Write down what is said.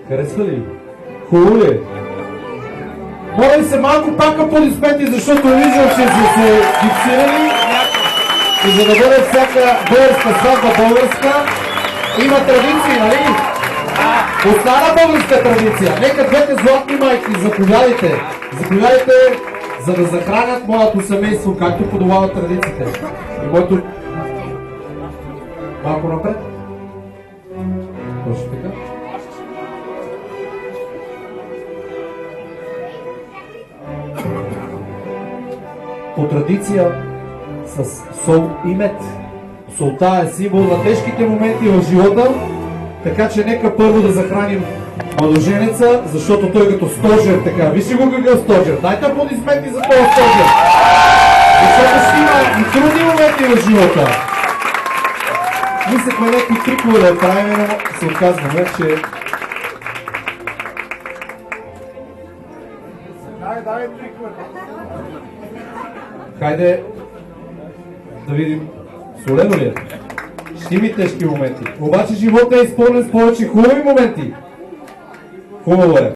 Харесва ли? Хубаво ли? Моля се малко пак аплодисменти, защото виждам, че са се фиксирали. И за да бъде всяка българска сватба българска, има традиции, нали? Остана българска традиция. Нека двете златни майки заповядайте. Заповядайте, за да захранят моето семейство, както подобават традициите. И моето... Малко напред. Точно така. По традиция с сол и мед. Солта е символ на тежките моменти в живота, така че нека първо да захраним младоженеца, защото той като стожер така. Вижте го какъв стожер. Дайте аплодисменти за този стожер. Защото ще има и трудни моменти в живота. Мислехме някакви трикове да правим, но се оказваме, че... Дай трикове. Хайде да видим солено ли е. Ще има тежки моменти. Обаче живота е изпълнен с повече хубави моменти. Хубаво е.